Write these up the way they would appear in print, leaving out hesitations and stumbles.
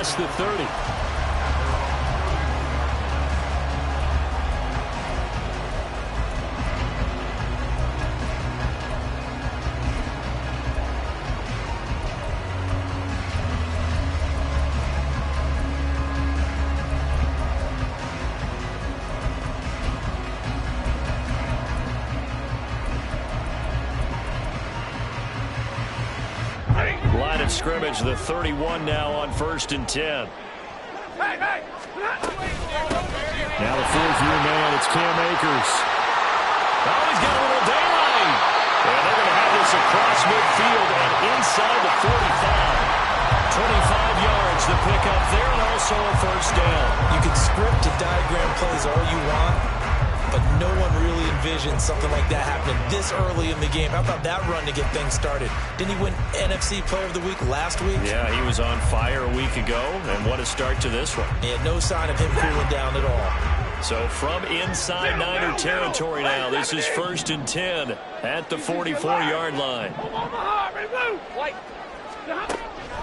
past the 30. Line of scrimmage, the 31 now on 1st and 10. Now the fourth-year man, it's Cam Akers. Oh, he's got a little daylight. And they're going to have this across midfield and inside the 45. 25 yards the pickup there, and also a first down. You can script and diagram plays all you want, but no one really envisioned something like that happening this early in the game. How about that run to get things started? Didn't he win NFC Player of the Week last week? Yeah, he was on fire a week ago, and what a start to this one. Yeah, no sign of him cooling down at all. So from inside Niner territory now, this is 1st and 10 at the 44-yard line.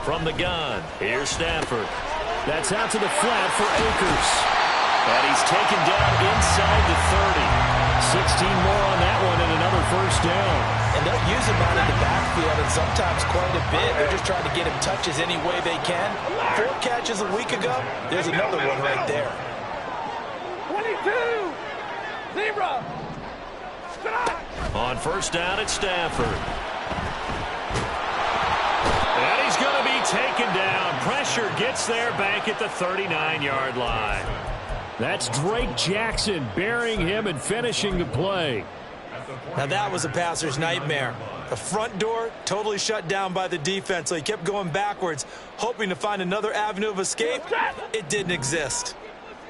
From the gun, here's Stafford. That's out to the flat for Akers. And he's taken down inside the 30. 16 more on that one and another first down. And they'll use him out in the backfield and sometimes quite a bit. They're just trying to get him touches any way they can. 4 catches a week ago. There's another one right there. 22-0. On first down, it's Stafford. And he's going to be taken down. Pressure gets there back at the 39-yard line. That's Drake Jackson burying him and finishing the play. Now that was a passer's nightmare. The front door totally shut down by the defense, so he kept going backwards, hoping to find another avenue of escape. It didn't exist.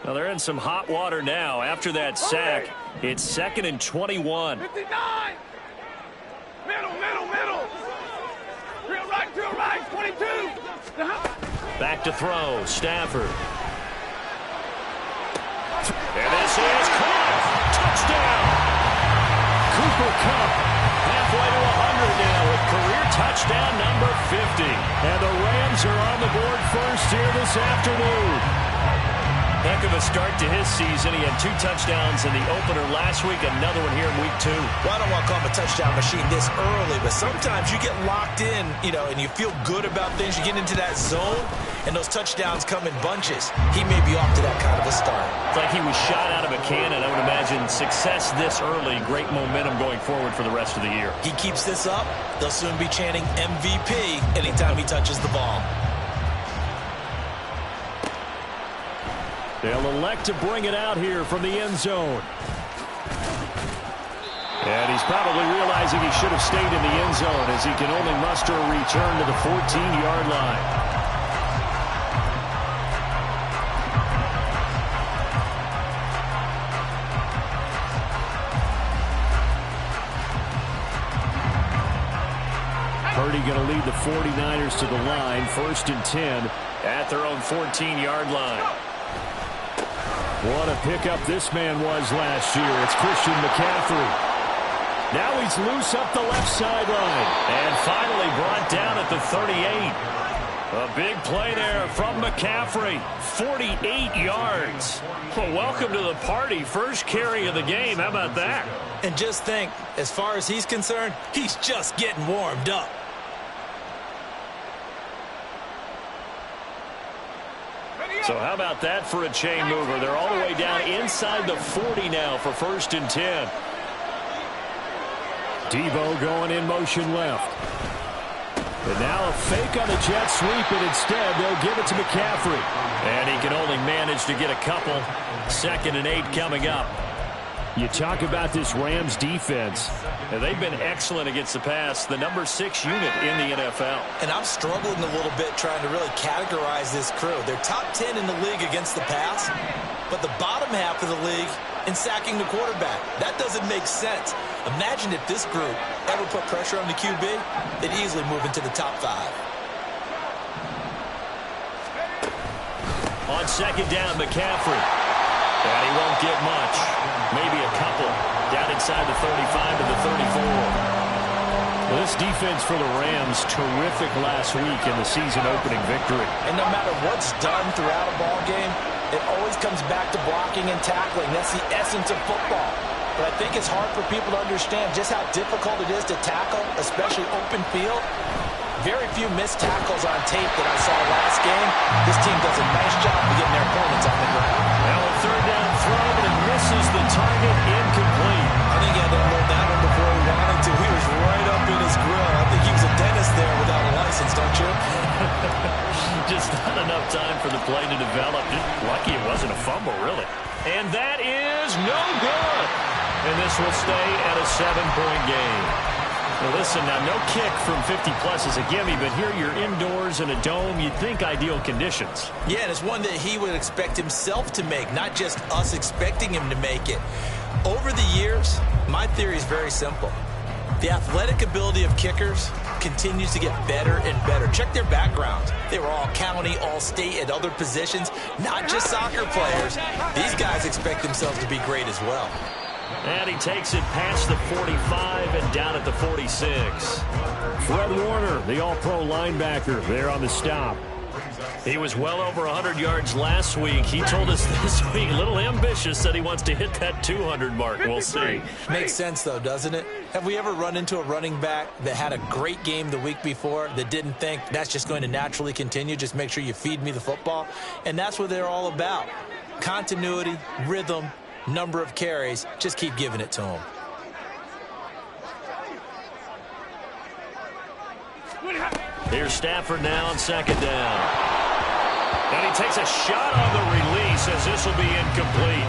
Well, they're in some hot water now. After that sack, it's 2nd and 21. 59. Middle. Real right, 22. Back to throw, Stafford. And this is caught. Touchdown. Cooper Kupp halfway to 100 now with career touchdown number 50. And the Rams are on the board first here this afternoon. Heck of a start to his season. He had 2 touchdowns in the opener last week, another one here in week 2. Well, I don't want to call him a touchdown machine this early, but sometimes you get locked in, and you feel good about things. You get into that zone, and those touchdowns come in bunches. He may be off to that kind of a start. It's like he was shot out of a cannon. I would imagine success this early, great momentum going forward for the rest of the year. He keeps this up, they'll soon be chanting MVP anytime he touches the ball. They'll elect to bring it out here from the end zone. And he's probably realizing he should have stayed in the end zone as he can only muster a return to the 14-yard line. Purdy going to lead the 49ers to the line, 1st and 10 at their own 14-yard line. What a pickup this man was last year. It's Christian McCaffrey. Now he's loose up the left sideline. And finally brought down at the 38. A big play there from McCaffrey. 48 yards. Well, welcome to the party. First carry of the game. How about that? And just think, as far as he's concerned, he's just getting warmed up. So how about that for a chain mover? They're all the way down inside the 40 now for 1st and 10. Debo going in motion left. And now a fake on the jet sweep, and instead they'll give it to McCaffrey. And he can only manage to get a couple. 2nd and 8 coming up. You talk about this Rams defense. And they've been excellent against the pass, the number 6 unit in the NFL. And I'm struggling a little bit trying to really categorize this crew. They're top 10 in the league against the pass, but the bottom half of the league in sacking the quarterback. That doesn't make sense. Imagine if this group ever put pressure on the QB, they'd easily move into the top 5. On 2nd down, McCaffrey. And he won't get much. Maybe a couple. Down inside the 35 to the 34. Well, this defense for the Rams, terrific last week in the season-opening victory. And no matter what's done throughout a ball game, it always comes back to blocking and tackling. That's the essence of football. But I think it's hard for people to understand just how difficult it is to tackle, especially open field. Very few missed tackles on tape that I saw last game. This team does a nice job of getting their opponents on the ground. Now a third down throw, but it misses the target, incomplete. I think he had to unload that one before he wanted to. He was right up in his grill. I think he was a dentist there without a license, don't you? Just not enough time for the play to develop. Just lucky it wasn't a fumble, really. And that is no good. And this will stay at a 7-point game. Well, listen, now no kick from 50-plus is a gimme, but here you're indoors in a dome. You'd think ideal conditions. Yeah, and it's one that he would expect himself to make, not just us expecting him to make it. Over the years, my theory is very simple. The athletic ability of kickers continues to get better and better. Check their backgrounds. They were all county, all state, at other positions, not just soccer players. These guys expect themselves to be great as well. And he takes it past the 45 and down at the 46. Fred Warner, the all-pro linebacker, there on the stop. He was well over 100 yards last week. He told us this week, a little ambitious, that he wants to hit that 200 mark. We'll see. Makes sense, though, doesn't it? Have we ever run into a running back that had a great game the week before that didn't think that's just going to naturally continue? Just make sure you feed me the football. And that's what they're all about. Continuity, rhythm, number of carries. Just keep giving it to him. Here's Stafford now on second down. And he takes a shot on the release as this will be incomplete.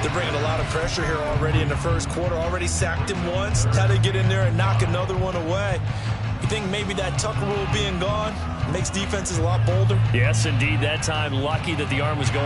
They're bringing a lot of pressure here already in the first quarter. Already sacked him once. Had to get in there and knock another one away. You think maybe that Tucker rule being gone makes defenses a lot bolder? Yes, indeed. That time, lucky that the arm was going